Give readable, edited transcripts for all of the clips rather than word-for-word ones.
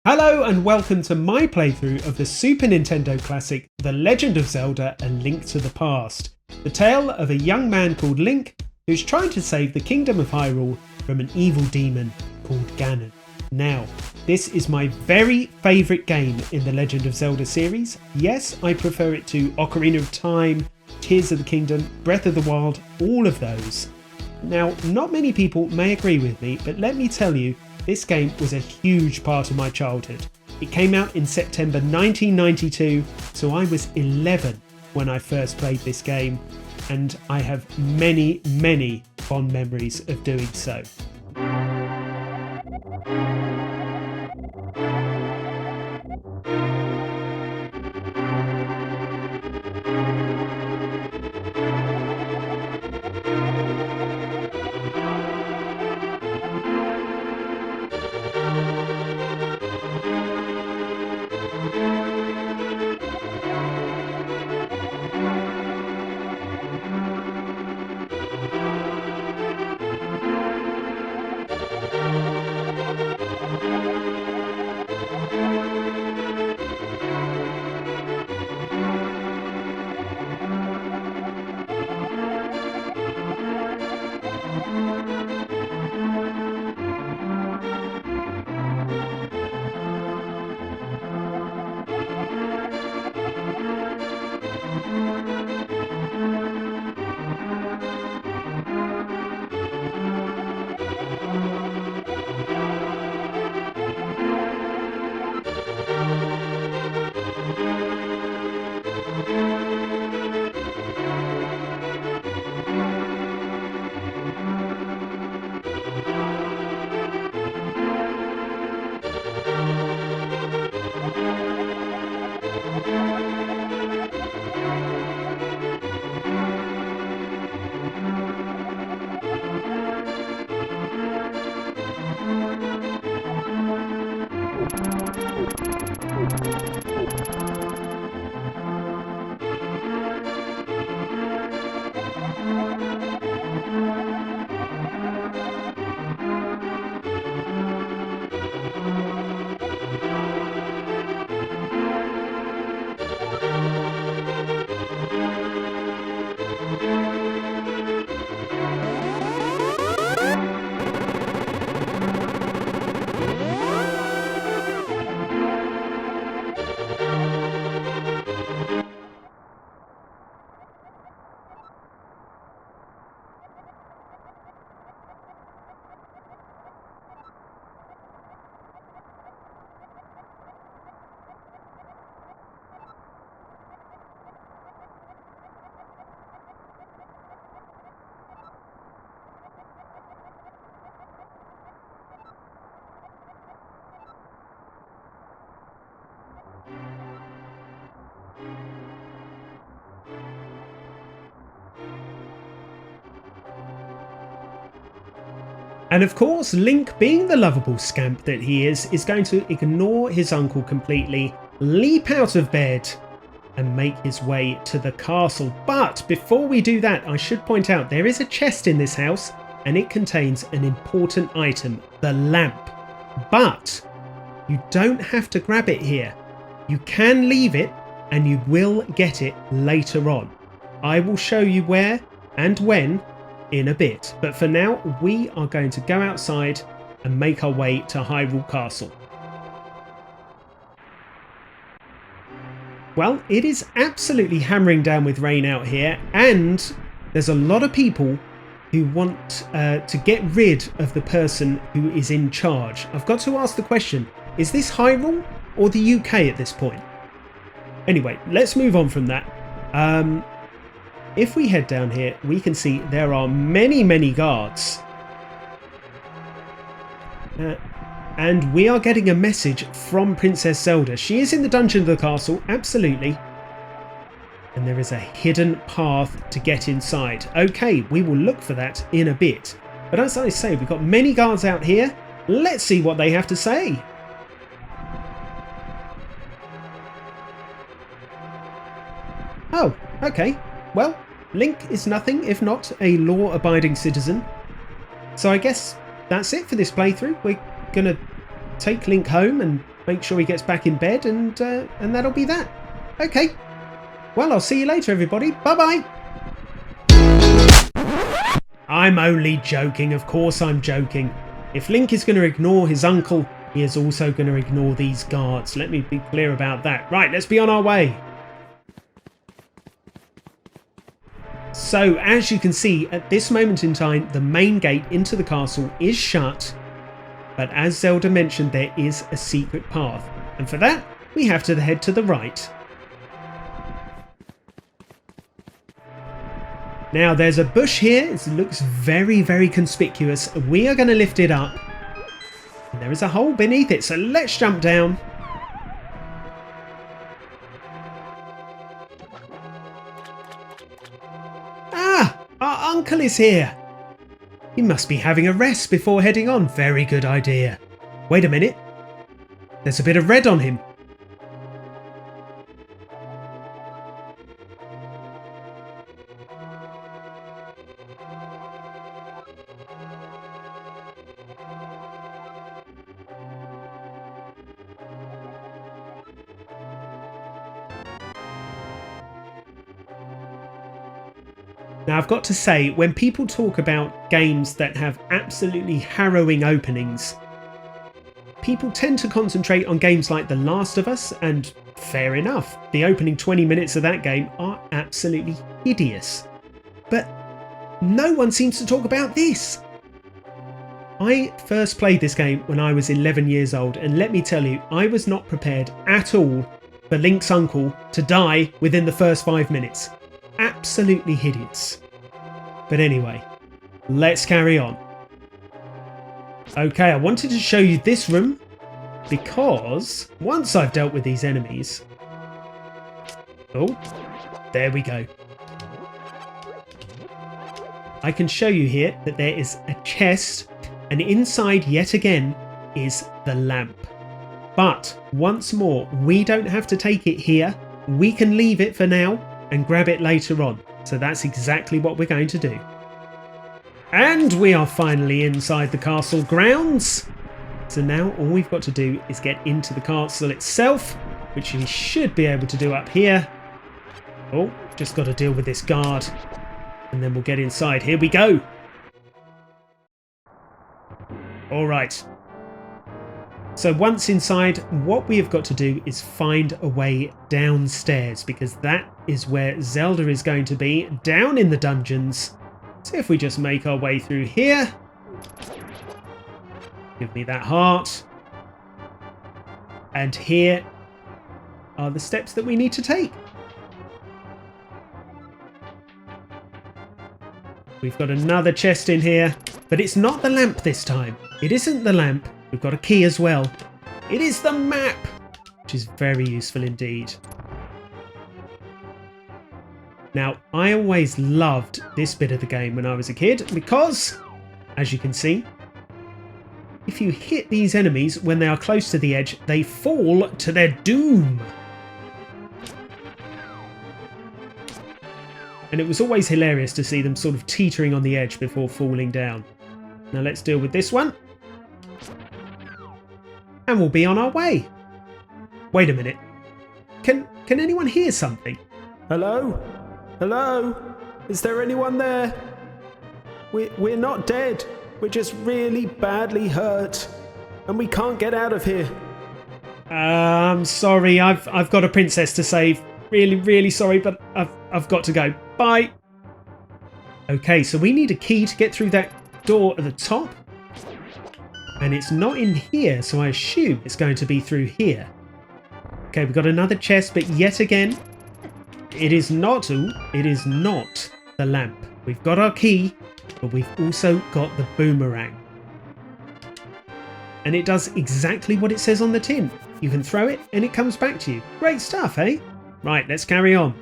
Hello and welcome to my playthrough of the Super Nintendo classic The Legend of Zelda: A Link to the Past, the tale of a young man called Link who's trying to save the Kingdom of Hyrule from an evil demon called Ganon. Now, this is my very favourite game in the Legend of Zelda series. Yes, I prefer it to Ocarina of Time, Tears of the Kingdom, Breath of the Wild, all of those. Now, not many people may agree with me, but let me tell you, this game was a huge part of my childhood. It came out in September 1992, so I was 11 when I first played this game, and I have many, many fond memories of doing so. And of course, Link, being the lovable scamp that he is going to ignore his uncle completely, leap out of bed, and make his way to the castle. But before we do that, I should point out there is a chest in this house, and it contains an important item, the lamp. But you don't have to grab it here. You can leave it, and you will get it later on. I will show you where and when in a bit, but for now we are going to go outside and make our way to Hyrule Castle. Well, it is absolutely hammering down with rain out here, and there's a lot of people who want to get rid of the person who is in charge. I've got to ask the question, is this Hyrule or the UK at this point? Anyway, let's move on from that. If we head down here, we can see there are many, many guards. And we are getting a message from Princess Zelda. She is in the dungeon of the castle, absolutely. And there is a hidden path to get inside. Okay, we will look for that in a bit. But as I say, we've got many guards out here. Let's see what they have to say. Oh, okay. Well, Link is nothing if not a law-abiding citizen. So I guess that's it for this playthrough. We're going to take Link home and make sure he gets back in bed, and that'll be that. Okay. Well, I'll see you later, everybody. Bye-bye. I'm only joking. Of course I'm joking. If Link is going to ignore his uncle, he is also going to ignore these guards. Let me be clear about that. Right, let's be on our way. So, as you can see, at this moment in time, the main gate into the castle is shut. But as Zelda mentioned, there is a secret path. And for that, we have to head to the right. Now, there's a bush here. It looks very, very conspicuous. We are going to lift it up. And there is a hole beneath it, so let's jump down. Ah! Our uncle is here. He must be having a rest before heading on. Very good idea. Wait a minute. There's a bit of red on him. Now, I've got to say, when people talk about games that have absolutely harrowing openings, people tend to concentrate on games like The Last of Us, and fair enough, the opening 20 minutes of that game are absolutely hideous. But no one seems to talk about this. I first played this game when I was 11 years old, and let me tell you, I was not prepared at all for Link's uncle to die within the first 5 minutes. Absolutely hideous. But anyway, let's carry on. Okay, I wanted to show you this room because once I've dealt with these enemies... Oh, there we go. I can show you here that there is a chest, and inside yet again is the lamp. But once more, we don't have to take it here. We can leave it for now and grab it later on. So that's exactly what we're going to do. And we are finally inside the castle grounds. So now all we've got to do is get into the castle itself, which we should be able to do up here. Oh, just got to deal with this guard. And then we'll get inside. Here we go. All right. So once inside, what we have got to do is find a way downstairs, because that is where Zelda is going to be, down in the dungeons. So if we just make our way through here, give me that heart, and here are the steps that we need to take. We've got another chest in here, but it's not the lamp this time. It isn't the lamp. We've got a key as well. It is the map, which is very useful indeed. Now, I always loved this bit of the game when I was a kid because, as you can see, if you hit these enemies when they are close to the edge, they fall to their doom. And it was always hilarious to see them sort of teetering on the edge before falling down. Now let's deal with this one. And we'll be on our way. Wait a minute. Can anyone hear something? Hello? Hello? Is there anyone there? We're not dead. We're just really badly hurt. And we can't get out of here. I'm sorry. I've got a princess to save. Really, really sorry, but I've got to go. Bye. Okay, so we need a key to get through that door at the top. And it's not in here, so I assume it's going to be through here. Okay, we've got another chest, but yet again, it is not the lamp. We've got our key, but we've also got the boomerang. And it does exactly what it says on the tin. You can throw it and it comes back to you. Great stuff, eh? Right, let's carry on.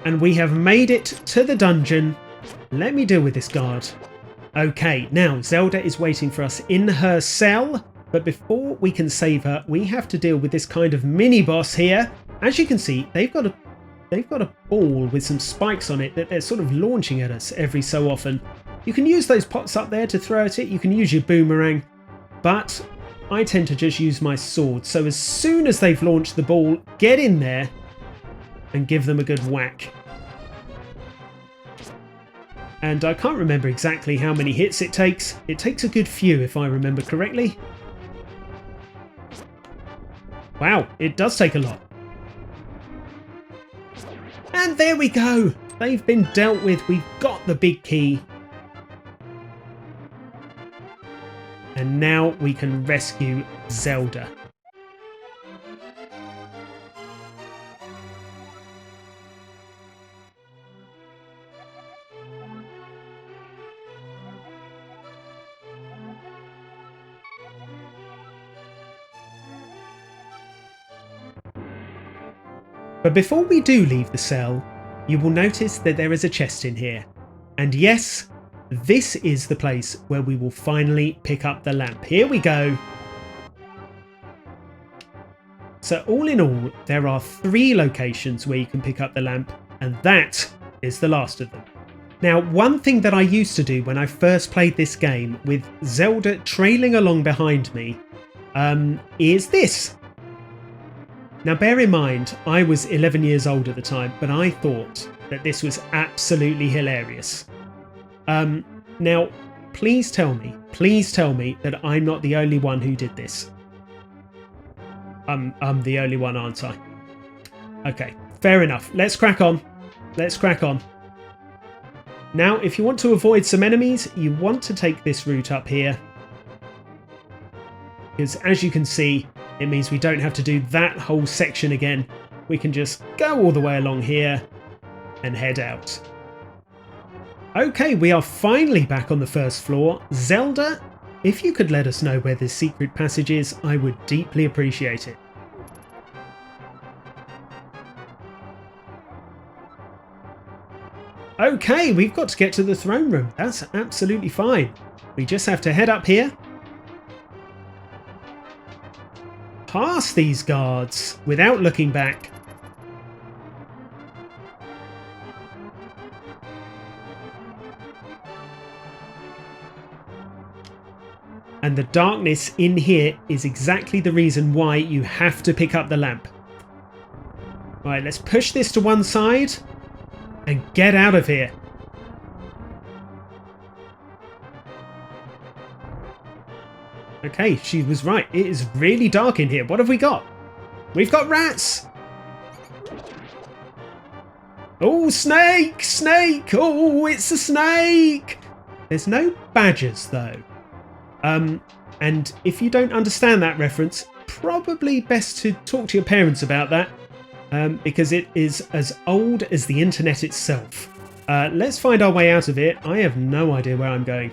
And we have made it to the dungeon. Let me deal with this guard. Okay, now Zelda is waiting for us in her cell. But before we can save her, we have to deal with this kind of mini-boss here. As you can see, they've got a ball with some spikes on it that they're sort of launching at us every so often. You can use those pots up there to throw at it. You can use your boomerang. But I tend to just use my sword. So as soon as they've launched the ball, get in there and give them a good whack. And I can't remember exactly how many hits it takes. It takes a good few if I remember correctly. Wow, it does take a lot. And there we go. They've been dealt with. We've got the big key. And now we can rescue Zelda. But before we do leave the cell, you will notice that there is a chest in here. And yes, this is the place where we will finally pick up the lamp. Here we go. So all in all, there are 3 locations where you can pick up the lamp, and that is the last of them. Now, one thing that I used to do when I first played this game, with Zelda trailing along behind me, is this. Now bear in mind, I was 11 years old at the time, but I thought that this was absolutely hilarious. Now, please tell me that I'm not the only one who did this. I'm the only one, aren't I? Okay, fair enough. Let's crack on. Let's crack on. Now, if you want to avoid some enemies, you want to take this route up here. Because as you can see, it means we don't have to do that whole section again. We can just go all the way along here and head out. Okay, we are finally back on the first floor. Zelda, if you could let us know where this secret passage is, I would deeply appreciate it. Okay, we've got to get to the throne room. That's absolutely fine. We just have to head up here. Past these guards without looking back. And the darkness in here is exactly the reason why you have to pick up the lamp. Right, let's push this to one side and get out of here. Okay, she was right. It is really dark in here. What have we got? We've got rats! Oh, snake! Snake! Oh, it's a snake! There's no badgers, though. And if you don't understand that reference, probably best to talk to your parents about that, because it is as old as the internet itself. Let's find our way out of it. I have no idea where I'm going.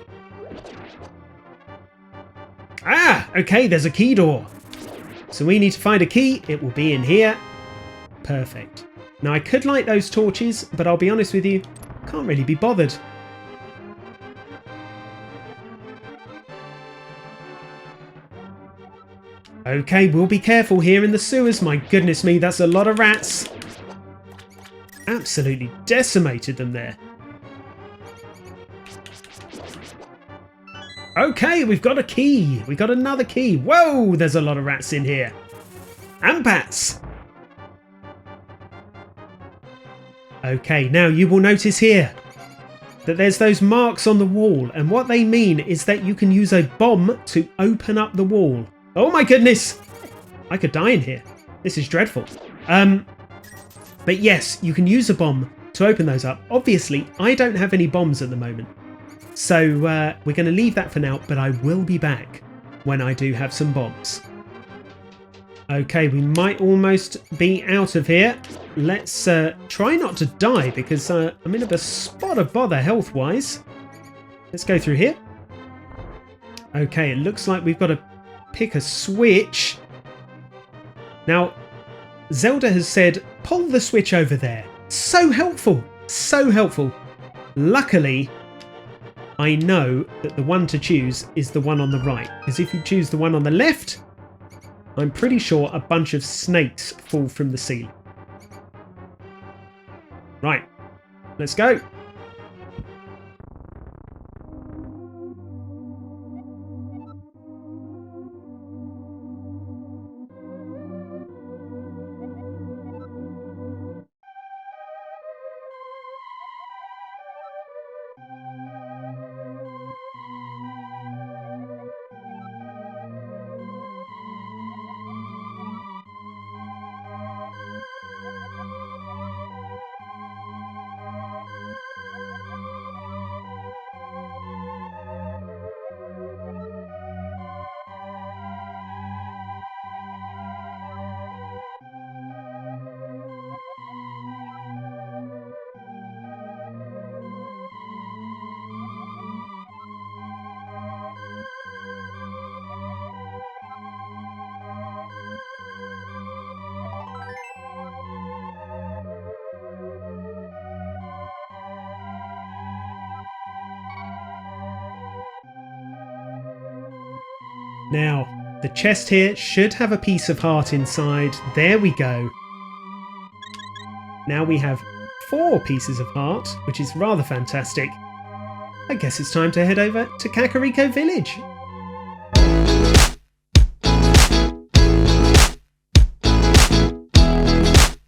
Ah, okay, there's a key door. So we need to find a key. It will be in here. Perfect. Now I could light those torches, but I'll be honest with you, can't really be bothered. Okay, we'll be careful here in the sewers. My goodness me, that's a lot of rats. Absolutely decimated them there. Okay, we've got a key. We got another key. Whoa, there's a lot of rats in here. And bats. Okay, now you will notice here that there's those marks on the wall. And what they mean is that you can use a bomb to open up the wall. Oh my goodness. I could die in here. This is dreadful. But yes, you can use a bomb to open those up. Obviously, I don't have any bombs at the moment. So we're going to leave that for now, but I will be back when I do have some bombs. Okay, we might almost be out of here. Let's try not to die because I'm in a spot of bother health-wise. Let's go through here. Okay, it looks like we've got to pick a switch. Now, Zelda has said, pull the switch over there. So helpful, so helpful. Luckily, I know that the one to choose is the one on the right, because if you choose the one on the left, I'm pretty sure a bunch of snakes fall from the ceiling. Right, let's go. Now, the chest here should have a piece of heart inside. There we go. Now we have 4 pieces of heart, which is rather fantastic. I guess it's time to head over to Kakariko Village.